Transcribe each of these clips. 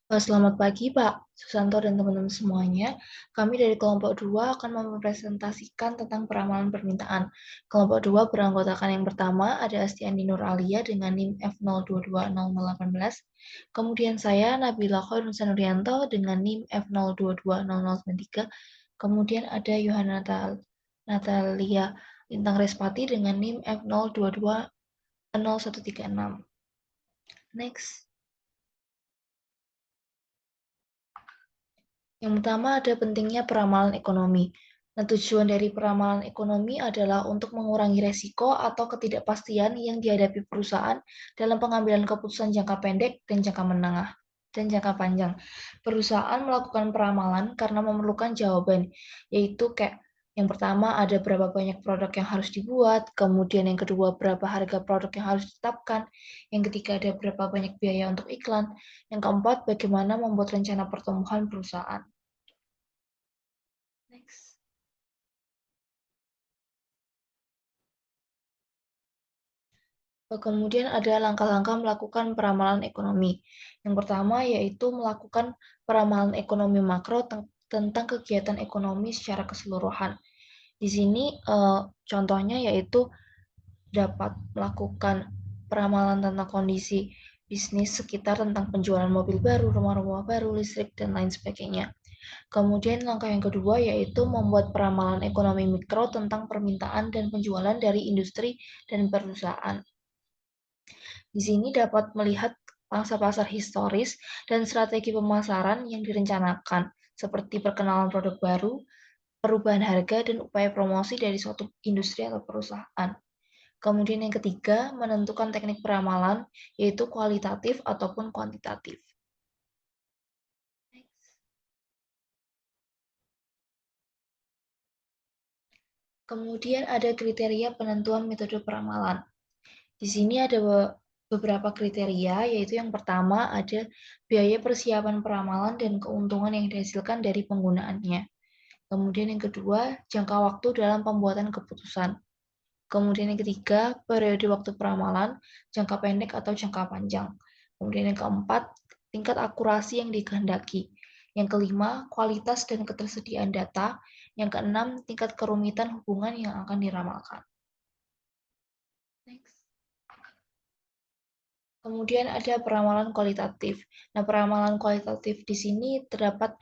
Selamat pagi Pak Susanto dan teman-teman semuanya. Kami dari kelompok 2 akan mempresentasikan tentang peramalan permintaan. Kelompok 2 beranggotakan yang pertama ada Astiandi Nur Alia dengan NIM F022018. Kemudian saya Nabila Khairun Sanurianto dengan NIM F022093. Kemudian ada Yohana Natalia Lintang Respati dengan NIM F02200136. Next. Yang pertama ada pentingnya peramalan ekonomi. Nah, tujuan dari peramalan ekonomi adalah untuk mengurangi resiko atau ketidakpastian yang dihadapi perusahaan dalam pengambilan keputusan jangka pendek dan jangka menengah dan jangka panjang. Perusahaan melakukan peramalan karena memerlukan jawaban, yaitu kayak yang pertama ada berapa banyak produk yang harus dibuat, kemudian yang kedua berapa harga produk yang harus ditetapkan, yang ketiga ada berapa banyak biaya untuk iklan, yang keempat bagaimana membuat rencana pertumbuhan perusahaan. Next. Kemudian ada langkah-langkah melakukan peramalan ekonomi. Yang pertama yaitu melakukan peramalan ekonomi makro tentang kegiatan ekonomi secara keseluruhan. Di sini contohnya yaitu dapat melakukan peramalan tentang kondisi bisnis sekitar tentang penjualan mobil baru, rumah-rumah baru, listrik, dan lain sebagainya. Kemudian langkah yang kedua yaitu membuat peramalan ekonomi mikro tentang permintaan dan penjualan dari industri dan perusahaan. Di sini dapat melihat pangsa pasar historis dan strategi pemasaran yang direncanakan, seperti perkenalan produk baru, perubahan harga, dan upaya promosi dari suatu industri atau perusahaan. Kemudian yang ketiga, menentukan teknik peramalan, yaitu kualitatif ataupun kuantitatif. Kemudian ada kriteria penentuan metode peramalan. Di sini ada beberapa kriteria, yaitu yang pertama ada biaya persiapan peramalan dan keuntungan yang dihasilkan dari penggunaannya. Kemudian yang kedua, jangka waktu dalam pembuatan keputusan. Kemudian yang ketiga, periode waktu peramalan, jangka pendek atau jangka panjang. Kemudian yang keempat, tingkat akurasi yang dikehendaki. Yang kelima, kualitas dan ketersediaan data. Yang keenam, tingkat kerumitan hubungan yang akan diramalkan. Next. Kemudian ada peramalan kualitatif. Nah, peramalan kualitatif di sini terdapat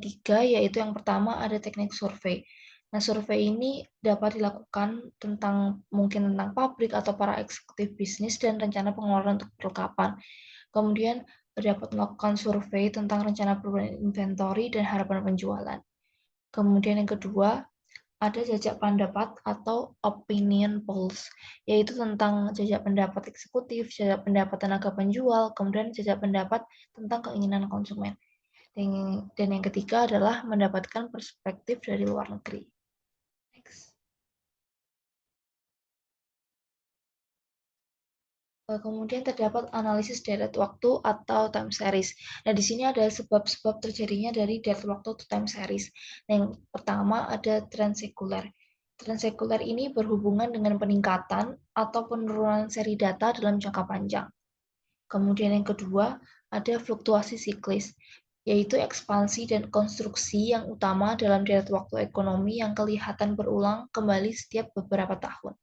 tiga, yaitu yang pertama ada teknik survei. Nah, survei ini dapat dilakukan mungkin tentang pabrik atau para eksekutif bisnis dan rencana pengeluaran untuk perlengkapan. Kemudian dapat melakukan survei tentang rencana perubahan inventory dan harapan penjualan. Kemudian yang kedua, ada jajak pendapat atau opinion polls, yaitu tentang jajak pendapat eksekutif, jajak pendapat tenaga penjual, kemudian jajak pendapat tentang keinginan konsumen. Dan yang ketiga adalah mendapatkan perspektif dari luar negeri. Next. Kemudian terdapat analisis deret waktu atau time series. Nah, di sini ada sebab-sebab terjadinya dari deret waktu atau time series. Nah, yang pertama ada tren sekuler. Tren sekuler ini berhubungan dengan peningkatan atau penurunan seri data dalam jangka panjang. Kemudian yang kedua ada fluktuasi siklis, yaitu ekspansi dan konstruksi yang utama dalam deret waktu ekonomi yang kelihatan berulang kembali setiap beberapa tahun.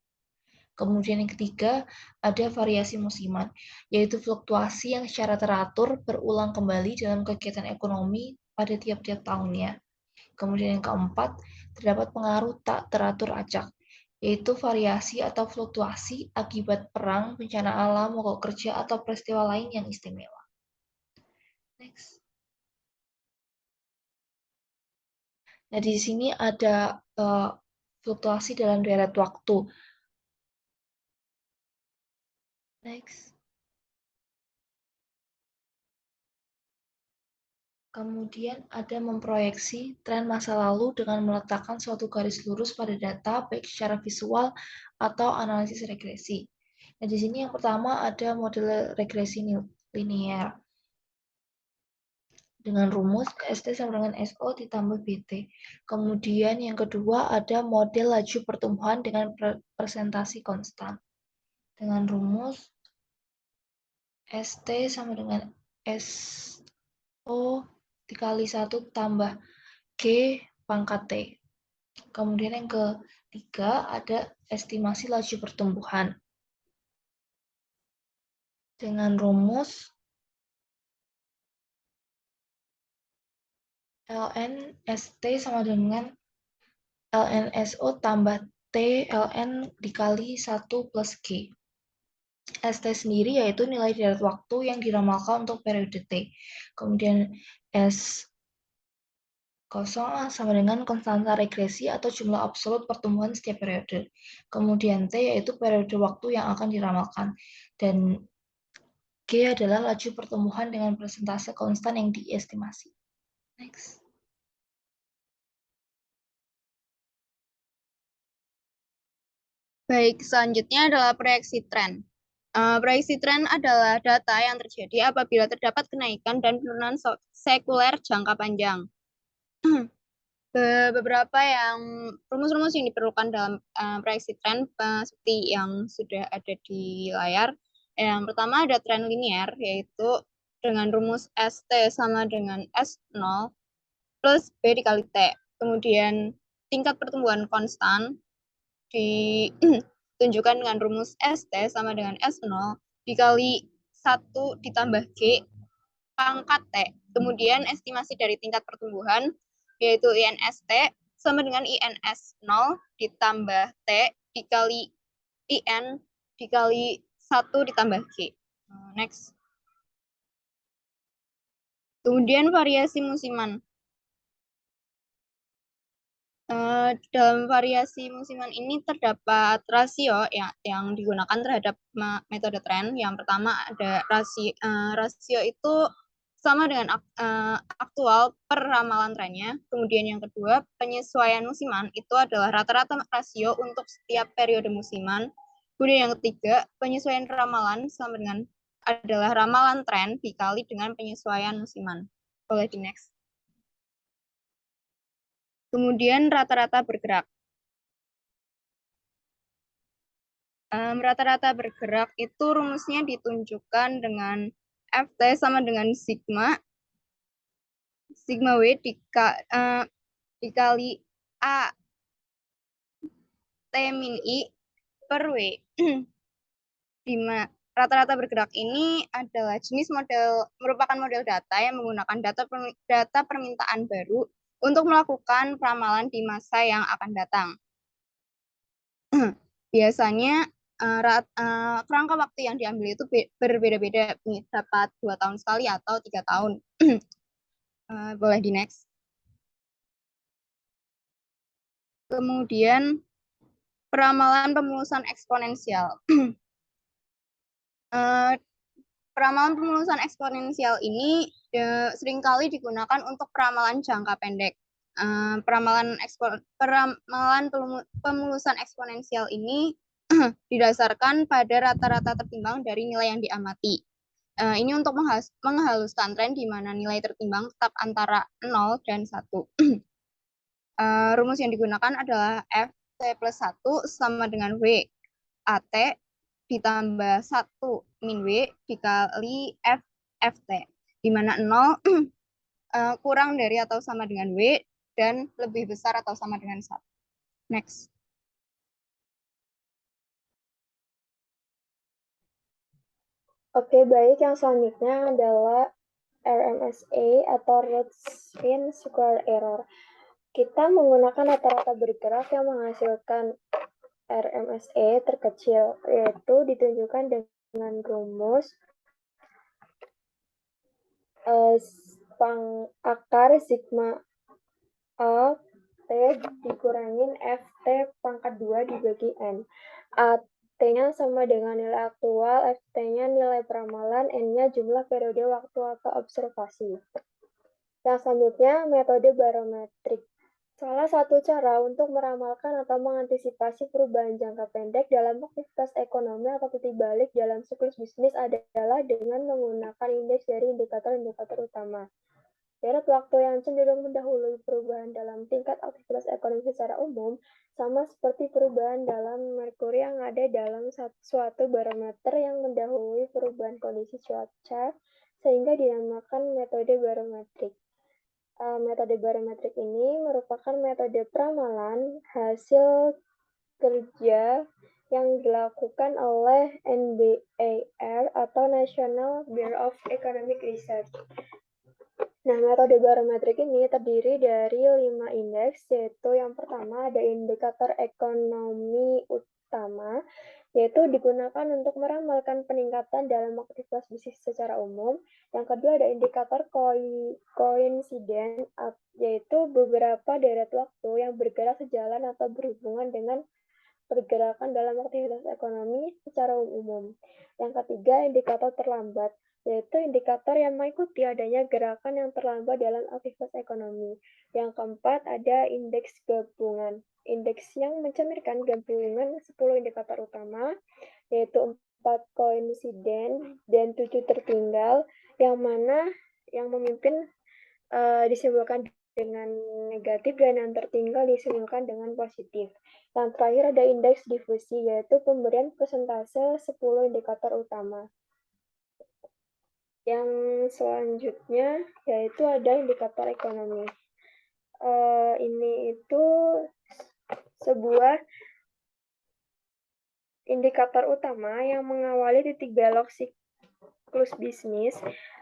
Kemudian yang ketiga, ada variasi musiman, yaitu fluktuasi yang secara teratur berulang kembali dalam kegiatan ekonomi pada tiap-tiap tahunnya. Kemudian yang keempat, terdapat pengaruh tak teratur acak, yaitu variasi atau fluktuasi akibat perang, bencana alam, mogok kerja, atau peristiwa lain yang istimewa. Next. Nah, di sini ada fluktuasi dalam deret waktu. Next. Kemudian ada memproyeksi tren masa lalu dengan meletakkan suatu garis lurus pada data baik secara visual atau analisis regresi. Nah, di sini yang pertama ada model regresi linear dengan rumus ST sama dengan SO ditambah BT. Kemudian yang kedua ada model laju pertumbuhan dengan presentasi konstan dengan rumus ST sama dengan S O dikali 1 tambah G pangkat T. Kemudian yang ketiga ada estimasi laju pertumbuhan. Dengan rumus ln ST sama dengan ln SO tambah T ln dikali 1 plus G. ST sendiri yaitu nilai deret waktu yang diramalkan untuk periode T. Kemudian S kosong sama dengan konstanta regresi atau jumlah absolut pertumbuhan setiap periode. Kemudian T yaitu periode waktu yang akan diramalkan. Dan G adalah laju pertumbuhan dengan persentase konstan yang diestimasi. Next. Baik, selanjutnya adalah proyeksi tren. Proyeksi tren adalah data yang terjadi apabila terdapat kenaikan dan penurunan sekuler jangka panjang. Beberapa rumus-rumus yang diperlukan dalam proyeksi tren seperti yang sudah ada di layar. Yang pertama ada tren linier, yaitu dengan rumus ST sama dengan S0 plus B dikali T. Kemudian tingkat pertumbuhan konstan ditunjukkan dengan rumus ST sama dengan S0 dikali 1 ditambah G pangkat T. Kemudian estimasi dari tingkat pertumbuhan yaitu INST sama dengan INS 0 ditambah T dikali IN dikali 1 ditambah G. Next. Kemudian variasi musiman. Dalam variasi musiman ini terdapat rasio yang digunakan terhadap metode tren. Yang pertama ada rasio itu sama dengan aktual per ramalan trennya. Kemudian yang kedua, penyesuaian musiman itu adalah rata-rata rasio untuk setiap periode musiman. Kemudian yang ketiga, penyesuaian ramalan sama dengan adalah ramalan tren dikali dengan penyesuaian musiman. Boleh di next. Kemudian rata-rata bergerak. Rata-rata bergerak itu rumusnya ditunjukkan dengan FT sama dengan sigma W dikali A T min I per W. Rata-rata bergerak ini adalah merupakan model data yang menggunakan data permintaan baru untuk melakukan peramalan di masa yang akan datang. Biasanya kerangka waktu yang diambil itu berbeda-beda, dapat 2 tahun sekali atau 3 tahun. Boleh di next. Kemudian peramalan pemulusan eksponensial. Peramalan pemulusan eksponensial ini seringkali digunakan untuk peramalan jangka pendek. Peramalan pemulusan eksponensial ini didasarkan pada rata-rata tertimbang dari nilai yang diamati. Ini untuk menghaluskan tren di mana nilai tertimbang tetap antara 0 dan 1. Rumus yang digunakan adalah FT plus 1 sama dengan W AT ditambah 1 min W dikali FT, di mana 0 kurang dari atau sama dengan W dan lebih besar atau sama dengan 1. Next. Oke, baik. Yang selanjutnya adalah RMSA atau Rate Mean Square Error. Kita menggunakan rata-rata bergerak yang menghasilkan RMSA terkecil, yaitu ditunjukkan dengan rumus akar sigma A T dikurangin FT pangkat 2 dibagi N. T-nya sama dengan nilai aktual, FT-nya nilai peramalan, N-nya jumlah periode waktu atau observasi. Yang selanjutnya, metode barometrik. Salah satu cara untuk meramalkan atau mengantisipasi perubahan jangka pendek dalam aktivitas ekonomi atau titik balik dalam siklus bisnis adalah dengan menggunakan indeks dari indikator-indikator utama. Deret waktu yang cenderung mendahului perubahan dalam tingkat aktivitas ekonomi secara umum, sama seperti perubahan dalam merkuri yang ada dalam suatu barometer yang mendahului perubahan kondisi cuaca, sehingga dinamakan metode barometrik. Metode barometrik ini merupakan metode peramalan hasil kerja yang dilakukan oleh NBAR atau National Bureau of Economic Research. Nah, metode barometrik ini terdiri dari 5 indeks, yaitu yang pertama ada indikator ekonomi utama, yaitu digunakan untuk meramalkan peningkatan dalam aktivitas bisnis secara umum. Yang kedua ada indikator koinsiden, yaitu beberapa deret waktu yang bergerak sejalan atau berhubungan dengan pergerakan dalam aktivitas ekonomi secara umum. Yang ketiga, indikator terlambat, yaitu indikator yang mengikuti adanya gerakan yang terlambat dalam aktivitas ekonomi. Yang keempat, ada indeks gabungan. Indeks yang mencerminkan gabungan 10 indikator utama, yaitu 4 koinsiden dan 7 tertinggal, yang mana yang memimpin disimbolkan dengan negatif dan yang tertinggal disimbolkan dengan positif. Yang terakhir ada indeks difusi, yaitu pemberian persentase 10 indikator utama. Yang selanjutnya yaitu ada indikator ekonomi. Ini itu sebuah indikator utama yang mengawali titik belok siklus bisnis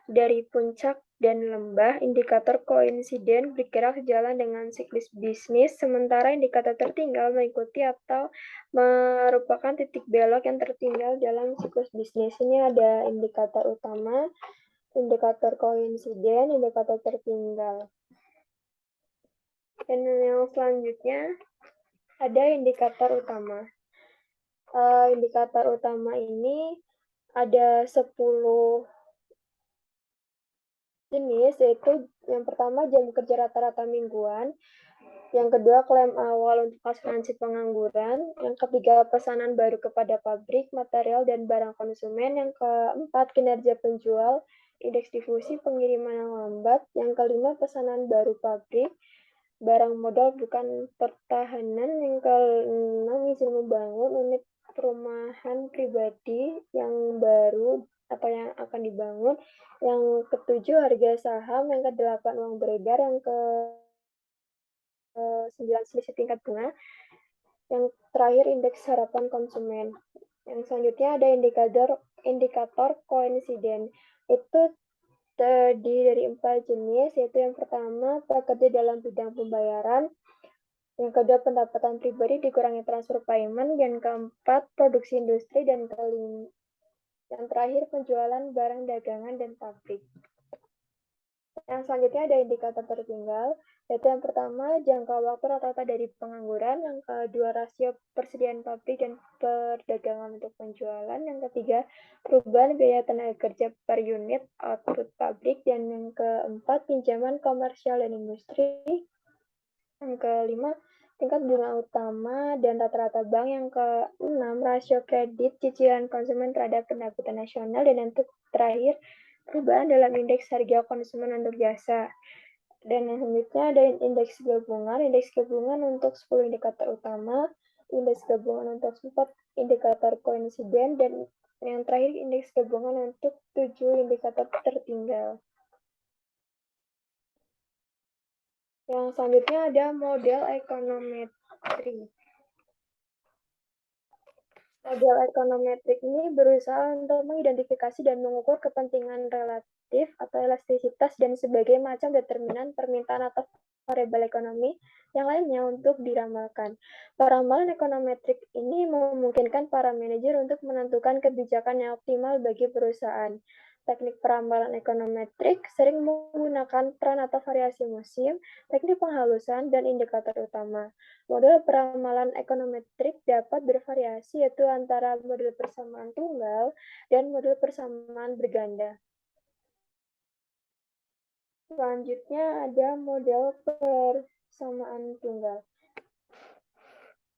dari puncak dan lembah. Indikator koinsiden bergerak sejalan dengan siklus bisnis, sementara indikator tertinggal mengikuti atau merupakan titik belok yang tertinggal dalam siklus bisnis. Ini ada indikator utama, indikator koinsiden, indikator tertinggal. Dan yang selanjutnya ada indikator utama. Indikator utama ini ada 10 jenis, yaitu yang pertama jam kerja rata-rata mingguan, yang kedua klaim awal untuk asuransi pengangguran, yang ketiga pesanan baru kepada pabrik, material, dan barang konsumen, yang keempat kinerja penjual, indeks difusi pengiriman yang lambat, yang kelima pesanan baru pabrik, barang modal bukan pertahanan, yang keenam izin membangun unit perumahan pribadi yang baru atau yang akan dibangun, yang ketujuh harga saham, yang kedelapan uang beredar, yang ke-9 selisih tingkat bunga, yang terakhir indeks harapan konsumen. Yang selanjutnya ada indikator koinsiden. Itu terdiri dari 4 jenis, yaitu yang pertama pekerja dalam bidang pembayaran, yang kedua pendapatan pribadi dikurangi transfer payment, yang keempat produksi industri, dan kelima yang terakhir penjualan barang dagangan dan pabrik. Yang selanjutnya ada indikator tertinggal, yaitu yang pertama jangka waktu rata-rata dari pengangguran, yang kedua rasio persediaan pabrik dan perdagangan untuk penjualan, yang ketiga perubahan biaya tenaga kerja per unit output pabrik, dan yang keempat pinjaman komersial dan industri, yang kelima tingkat bunga utama dan rata-rata bank, yang keenam rasio kredit cicilan konsumen terhadap pendapatan nasional, dan yang terakhir perubahan dalam indeks harga konsumen untuk jasa. Dan yang selanjutnya ada indeks gabungan untuk 10 indikator utama, indeks gabungan untuk 4 indikator koinsiden, dan yang terakhir indeks gabungan untuk 7 indikator tertinggal. Yang selanjutnya ada model ekonometri. Model ekonometrik ini berusaha untuk mengidentifikasi dan mengukur kepentingan relatif atau elastisitas dan sebagai macam determinan permintaan atau variabel ekonomi yang lainnya untuk diramalkan. Peramalan ekonometrik ini memungkinkan para manajer untuk menentukan kebijakan yang optimal bagi perusahaan. Teknik peramalan ekonometrik sering menggunakan tren atau variasi musim, teknik penghalusan, dan indikator utama. Model peramalan ekonometrik dapat bervariasi, yaitu antara model persamaan tunggal dan model persamaan berganda. Selanjutnya ada model persamaan tunggal.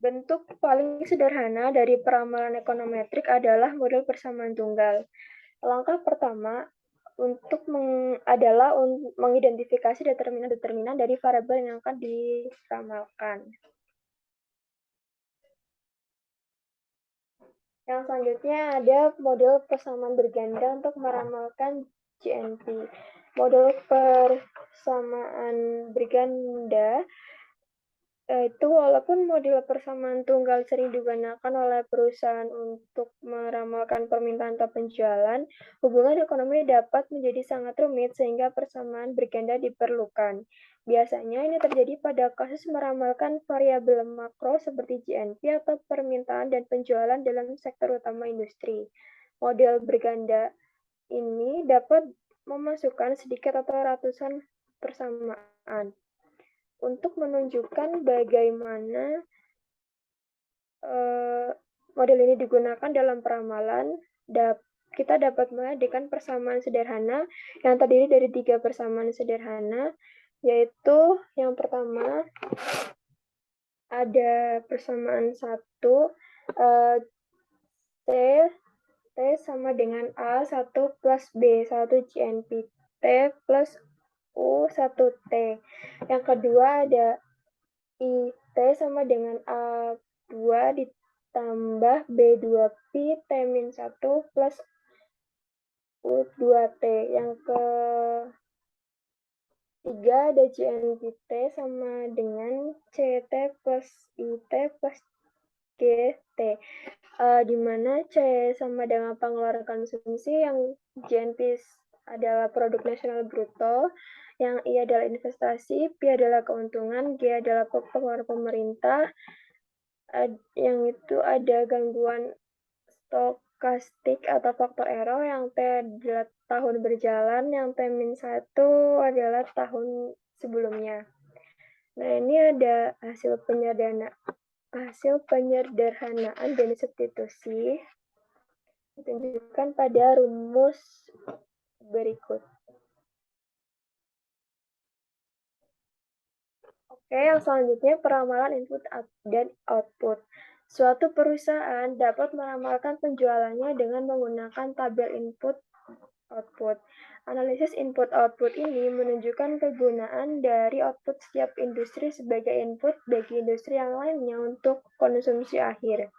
Bentuk paling sederhana dari peramalan ekonometrik adalah model persamaan tunggal. Langkah pertama adalah mengidentifikasi determinan-determinan dari variabel yang akan diramalkan. Yang selanjutnya ada model persamaan berganda untuk meramalkan GNP. Model persamaan berganda itu walaupun model persamaan tunggal sering digunakan oleh perusahaan untuk meramalkan permintaan atau penjualan, hubungan ekonomi dapat menjadi sangat rumit sehingga persamaan berganda diperlukan. Biasanya ini terjadi pada kasus meramalkan variabel makro seperti GNP atau permintaan dan penjualan dalam sektor utama industri. Model berganda ini dapat memasukkan sedikit atau ratusan persamaan. Untuk menunjukkan bagaimana model ini digunakan dalam peramalan, kita dapat menghadirkan persamaan sederhana yang terdiri dari 3 persamaan sederhana, yaitu yang pertama ada persamaan 1, T sama dengan A 1 plus B 1 GNP, T plus U 1 T. Yang kedua ada I T sama dengan A2 ditambah B2P T min 1 plus U2T. Yang ketiga ada GNPT sama dengan CT plus IT plus GT. Di mana C sama dengan pengeluaran konsumsi, yang GNP adalah produk nasional bruto, yang I adalah investasi, P adalah keuntungan, G adalah pengeluaran pemerintah, yang itu ada gangguan stokastik atau faktor error, yang T adalah tahun berjalan, yang T-1 adalah tahun sebelumnya. Nah, ini ada hasil penyederhanaan dan substitusi ditunjukkan pada rumus berikut. Oke, yang selanjutnya peramalan input dan output. Suatu perusahaan dapat meramalkan penjualannya dengan menggunakan tabel input-output. Analisis input-output ini menunjukkan kegunaan dari output setiap industri sebagai input bagi industri yang lainnya untuk konsumsi akhir.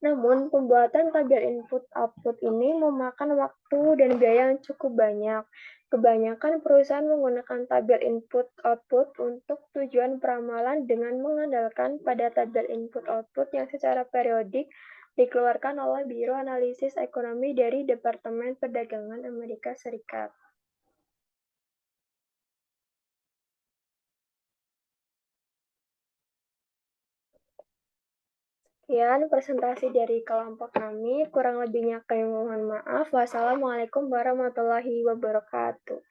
Namun, pembuatan tabel input-output ini memakan waktu dan biaya yang cukup banyak. Kebanyakan perusahaan menggunakan tabel input-output untuk tujuan peramalan dengan mengandalkan pada tabel input-output yang secara periodik dikeluarkan oleh Biro Analisis Ekonomi dari Departemen Perdagangan Amerika Serikat. Sekian presentasi dari kelompok kami, kurang lebihnya kami mohon maaf. Wassalamualaikum warahmatullahi wabarakatuh.